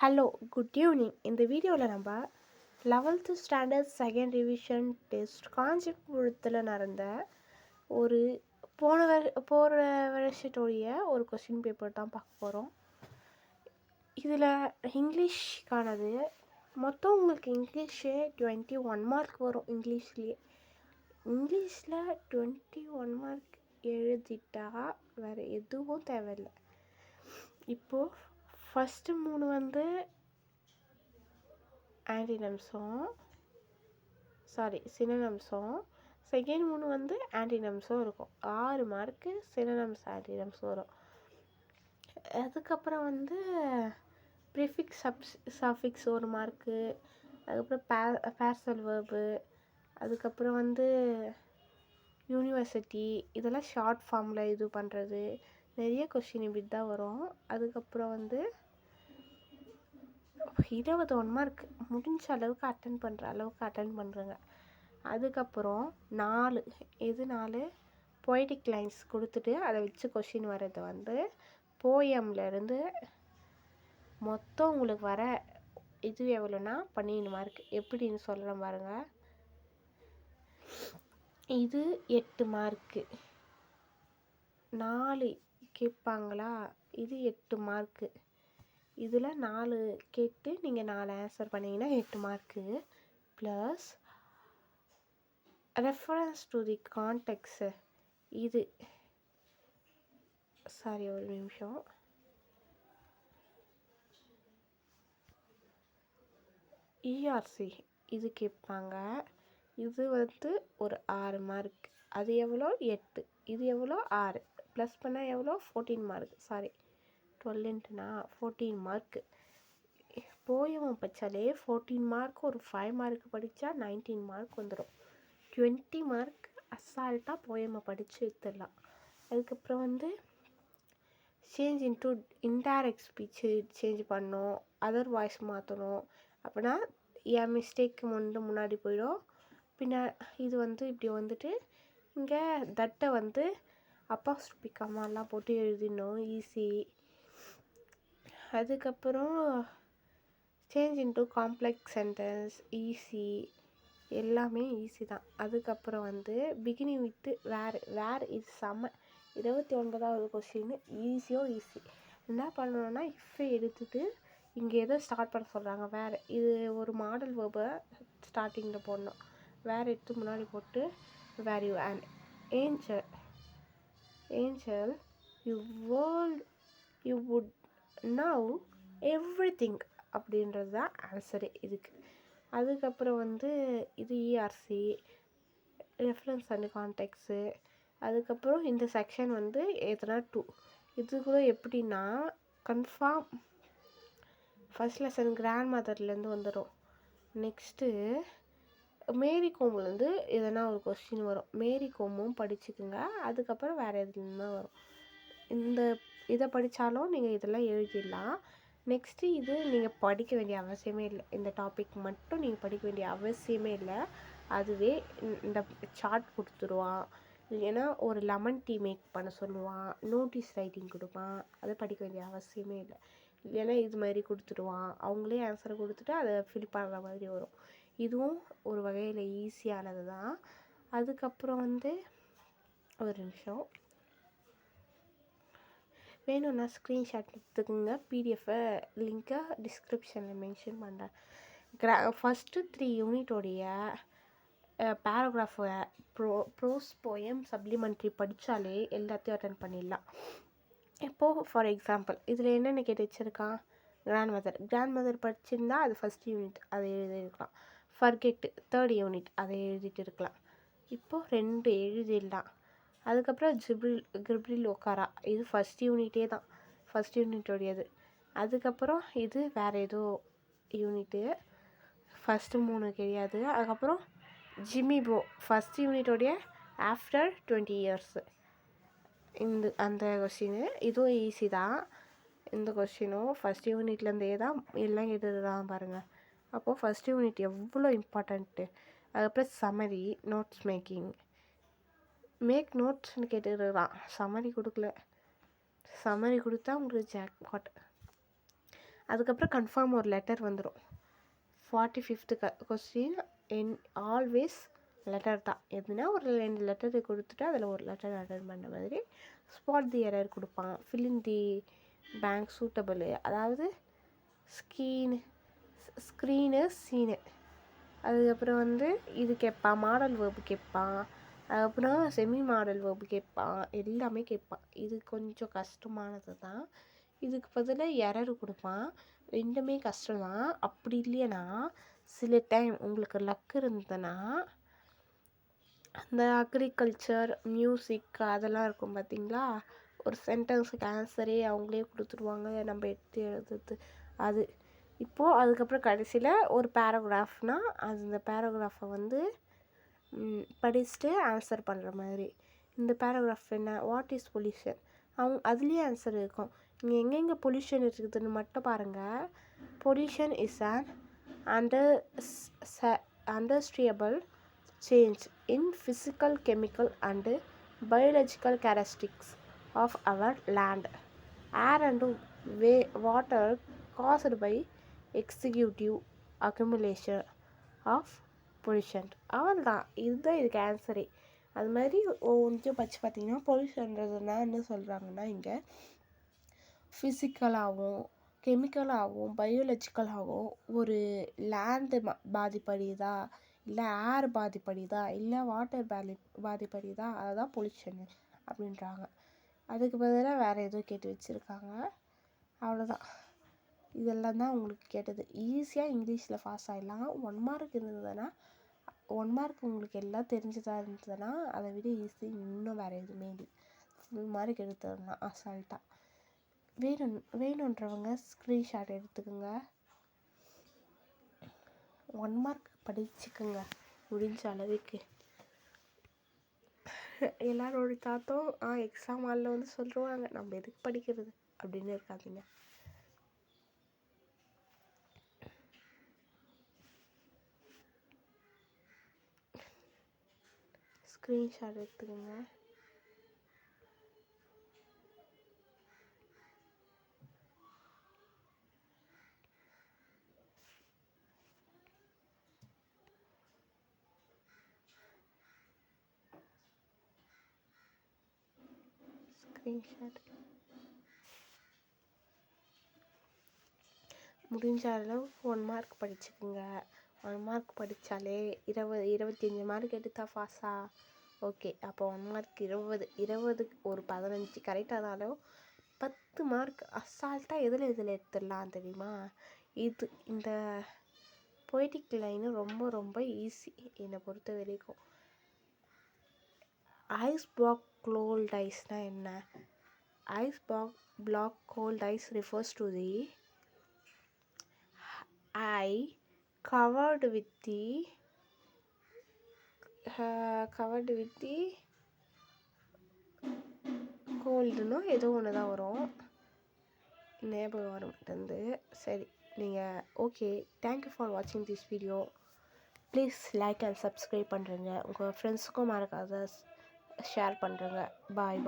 Hello, good evening. இந்த வீடியோவில் நம்ம 11th standard second revision test காஞ்சிபுரத்தில் நடந்த ஒரு போன வருஷத்துடைய ஒரு கொஸ்டின் பேப்பர் தான் பார்க்க போகிறோம். இதில் இங்கிலீஷ்க்கானது மொத்தம் உங்களுக்கு இங்கிலீஷே 21 மார்க் வரும். இங்கிலீஷில் 21 மார்க் எழுதிட்டா வேறு எதுவும் தேவையில்லை. இப்போது ஃபஸ்ட்டு 3 வந்து சினோனிம்ஸும் செகண்ட் 3 வந்து ஆன்டினம்ஸும் இருக்கும். 6 மார்க்கு சினோனிம்ஸ் ஆன்டினம்ஸ் வரும். அதுக்கப்புறம் வந்து ப்ரிஃபிக்ஸ் சஃபிக்ஸ் 1 மார்க்கு, அதுக்கப்புறம் பேர்சல் வேர்பு, அதுக்கப்புறம் வந்து யூனிவர்சிட்டி, இதெல்லாம் ஷார்ட் ஃபார்மில் இது பண்ணுறது. நிறைய கொஷின் இப்படி தான் வரும். அதுக்கப்புறம் வந்து 21 மார்க் முடிஞ்ச அளவுக்கு அட்டன் பண்ணுறேங்க. அதுக்கப்புறம் 4 பொய்டிக் லைன்ஸ் கொடுத்துட்டு அதை வச்சு கொஷின் வர்றது வந்து போயம்லேருந்து மொத்தம் உங்களுக்கு வர இது எவ்வளோன்னா 12 மார்க். எப்படின்னு சொல்கிறேன் பாருங்கள். இது 8 மார்க்கு, 4 கேட்பாங்களா, இது 8 மார்க்கு. இதில் 4 கேட்டு நீங்கள் 4 ஆன்சர் பண்ணிங்கன்னா 8 mark. Plus reference to the context, இது ஒரு நிமிஷம். இஆர்சி இது கேட்பாங்க. இது வந்து ஒரு 6 மார்க். அது எவ்வளோ 8, இது எவ்வளோ 6, ப்ளஸ் பண்ணால் எவ்வளோ 14 மார்க். 14 மார்க்கு. போயம் படித்தாலே 14 மார்க். ஒரு 5 மார்க் படித்தா 19 மார்க் வந்துடும். 20 மார்க் அசால்ட்டாக போயமை படித்து எடுத்துடலாம். அதுக்கப்புறம் வந்து change into indirect speech change பண்ணணும், அதர் வாய்ஸ் மாற்றணும். அப்படின்னா என் மிஸ்டேக்கு முன்னாடி போயிடும். இது வந்து இப்படி வந்துட்டு இங்கே தட்டை வந்து அப்பாஸ்ட்ரோபி கமாலாம் போட்டு எழுதிடணும், ஈஸி. அதுக்கப்புறம் change into complex sentence easy, எல்லாமே ஈஸி தான். அதுக்கப்புறம் வந்து பிகினிங் வித்து வேர் இது 29வது கொஸ்டின் ஈஸி. என்ன பண்ணணும்னா இஃப் எடுத்துட்டு இங்கே எதோ ஸ்டார்ட் பண்ண சொல்கிறாங்க. வேறு இது ஒரு மாடல் வேர்பை ஸ்டார்டிங்கில் போடணும். வேறு எடுத்து முன்னாடி போட்டு where you and angel you would now everything அப்படின்றது தான் ஆன்சரு இதுக்கு. அதுக்கப்புறம் வந்து இது இஆர்சி, ரெஃபரன்ஸ் அண்ட் கான்டெக்ட்ஸு. அதுக்கப்புறம் இந்த செக்ஷன் வந்து எதனா 2. இது கூட எப்படின்னா கன்ஃபார்ம் ஃபஸ்ட் லெசன் கிராண்ட் மதர்லேருந்து வந்துடும். நெக்ஸ்ட்டு மேரி கோம்லேருந்து எதனா ஒரு கொஸ்டின் வரும். மேரி கோமும் படிச்சுக்குங்க. அதுக்கப்புறம் வேறு எதுலேருந்து தான் வரும். இதை படித்தாலும் நீங்கள் இதெல்லாம் எழுதிடலாம். நெக்ஸ்ட்டு இது நீங்கள் படிக்க வேண்டிய அவசியமே இல்லை. இந்த டாபிக் மட்டும் நீங்கள் படிக்க வேண்டிய அவசியமே இல்லை. அதுவே இந்த சார்ட் கொடுத்துருவான், இல்லைன்னா ஒரு லெமன் டீ மேக் பண்ண சொல்லுவான், நோட்டீஸ் ரைட்டிங் கொடுப்பான். அதை படிக்க வேண்டிய அவசியமே இல்லை. இல்லைன்னா இது மாதிரி கொடுத்துருவான், அவங்களே ஆன்சரை கொடுத்துட்டு அதை ஃபில் பண்ணுற மாதிரி வரும். இதுவும் ஒரு வகையில் ஈஸியானது தான். அதுக்கப்புறம் வந்து ஒரு நிமிஷம் வேணும்னா ஸ்க்ரீன்ஷாட் எடுத்துக்கோங்க. பிடிஎஃபை லிங்க்கை டிஸ்கிரிப்ஷனில் மென்ஷன் பண்ணுறேன். ஃபஸ்ட்டு 3 யூனிட்டோடைய பேராகிராஃபை ப்ரோஸ் போயம் சப்ளிமெண்ட்ரி படித்தாலே எல்லாத்தையும் அட்டன் பண்ணிடலாம். இப்போது ஃபார் எக்ஸாம்பிள் இதில் என்னென்ன கேட்டு வச்சுருக்கான், கிராண்ட் மதர் படிச்சிருந்தா அது ஃபஸ்ட் யூனிட் அதை எழுதியிருக்கலாம். ஃபர்கெட்டு 3rd யூனிட் அதை எழுதிட்டு இருக்கலாம். இப்போது 2 எழுதிடலாம். அதுக்கப்புறம் கிப்ரில் ஒக்காரா, இது ஃபஸ்ட் யூனிட்டே தான், ஃபஸ்ட் யூனிட்டோடையது. அதுக்கப்புறம் இது வேறு ஏதோ யூனிட்டு, ஃபஸ்ட்டு 3 கிடையாது. அதுக்கப்புறம் ஜிமிபோ ஃபஸ்ட் யூனிட்டோடைய ஆஃப்டர் 20 இயர்ஸு. அந்த கொஸ்டின் இதுவும் ஈஸி தான். இந்த கொஸ்டினும் ஃபஸ்ட் யூனிட்லேருந்தே தான் எல்லாம் எழுதுதான் பாருங்கள். அப்போது ஃபஸ்ட் யூனிட் எவ்வளோ இம்பார்ட்டண்ட்டு. அதுக்கப்புறம் சம்மரி, நோட்ஸ் மேக் நோட்ஸ்னு கேட்டுருக்கான். சம்மரி கொடுக்கல. சம்மரி கொடுத்தா உங்களுக்கு ஜாக்பாட். அதுக்கப்புறம் கன்ஃபார்ம் ஒரு லெட்டர் வந்துடும். 45th கொஸ்டின் ஆல்வேஸ் லெட்டர் தான். எதுனா ஒரு 2 லெட்டர் கொடுத்துட்டு அதில் ஒரு லெட்டர் அட்டன் பண்ண மாதிரி. ஸ்பாட் தி எரர் கொடுப்பான். Fill in the bank suitable, அதாவது ஸ்க்ரீனு சீனு. அதுக்கப்புறம் வந்து இது கேட்பான், மாடல் வேர்பு கேட்பான், அதுக்கப்புறம் செமி மாடல் வேர்பு கேட்பான், எல்லாமே கேட்பான். இது கொஞ்சம் கஷ்டமானது தான். இதுக்கு பதிலாக எரர் கொடுப்பான். ரெண்டுமே கஷ்டம் தான். அப்படி இல்லைன்னா சில டைம் உங்களுக்கு லக் இருந்ததுன்னா அந்த அக்ரிகல்ச்சர், மியூசிக் அதெல்லாம் இருக்கும் பார்த்தீங்களா, ஒரு சென்டென்ஸுக்கு ஆன்சரே அவங்களே கொடுத்துருவாங்க, நம்ம எடுத்து எழுதுறது அது. இப்போது அதுக்கப்புறம் கடைசியில் ஒரு பேராகிராஃப்னால் அந்த பேராகிராஃபை வந்து படிச்சுட்டு ஆன்சர் பண்ணுற மாதிரி. இந்த பேராகிராஃப் என்ன, வாட் இஸ் பொல்யூஷன், அதுலேயே ஆன்சர் இருக்கும். நீங்கள் எங்கெங்கே பொல்யூஷன் இருக்குதுன்னு மட்டும் பாருங்கள். Pollution is undesirable change in physical, chemical and biological characteristics of our land, air and water caused by executive accumulation of pollution. அவ்வளோதான், இதுதான் இதுக்கு ஆன்சரே. அது மாதிரி ஒவ்வொன்றையும் படித்து பார்த்தீங்கன்னா பொல்யூஷன்றதுனா என்ன சொல்கிறாங்கன்னா, இங்கே ஃபிசிக்கலாகவும் கெமிக்கலாகவும் பயாலஜிக்கலாகவும் ஒரு லேண்டு பாதிப்படையுதா, இல்லை ஏர் பாதிப்படையுதா, இல்லை வாட்டர் பாதிப்படையுதா, அதுதான் பொல்யூஷன் அப்படின்றாங்க. அதுக்கு பதிலாக வேறு எதுவும் கேட்டு வச்சுருக்காங்க. அவ்வளோதான். இதெல்லாம் தான் உங்களுக்கு கேட்டது. ஈஸியாக இங்கிலீஷில் பாஸ் ஆகிடலாம். 1 மார்க் இருந்ததுன்னா 1 மார்க் உங்களுக்கு எல்லாம் தெரிஞ்சதாக இருந்ததுன்னா அதை விட ஈஸி இன்னும் வேறு எதுவுமே இல்லை. ஃபுல் மார்க் எடுத்துடலாம் அசால்ட்டாக. வேணுன்றவங்க ஸ்க்ரீன்ஷாட் எடுத்துக்கோங்க. 1 மார்க் படிச்சுக்குங்க முடிஞ்ச அளவுக்கு. எல்லாரோட தாத்தும் எக்ஸாம் ஹாலில் வந்து சொல்லுவாங்க, நம்ம எதுக்கு படிக்கிறது அப்படின்னு இருக்காதீங்க. ஸ்க்ரீன்ஷாட் எடுத்துக்கோங்க. முடிஞ்ச அளவு 1 மார்க் படிச்சுக்குங்க. 1 மார்க் படித்தாலே 25 மார்க் எடுத்தால் பாஸா? ஓகே, அப்போ 1 மார்க் 20 ஒரு 15 கரெக்டாக இருந்தாலும் 10 மார்க் அசால்ட்டாக இதில் எடுத்துடலாம் தெரியுமா? இந்த பொய்டிக் லைனு ரொம்ப ரொம்ப ஈஸி என்னை பொறுத்த வரைக்கும். ஐஸ் பிளாக் கோல்ட் ஐஸ்னால் என்ன? Ice block cold ice refers to the eye covered with the கோல்டுன்னு ஏதோ ஒன்று தான் வரும், ஞாபகம் வர மாட்டேங்குது. சரி, நீங்கள் ஓகே. தேங்க்யூ ஃபார் வாட்சிங் this video. Please like and subscribe பண்ணுறேங்க. உங்கள் ஃப்ரெண்ட்ஸுக்கும் மறக்காத ஷேர் பண்ணுறேங்க. பாய்.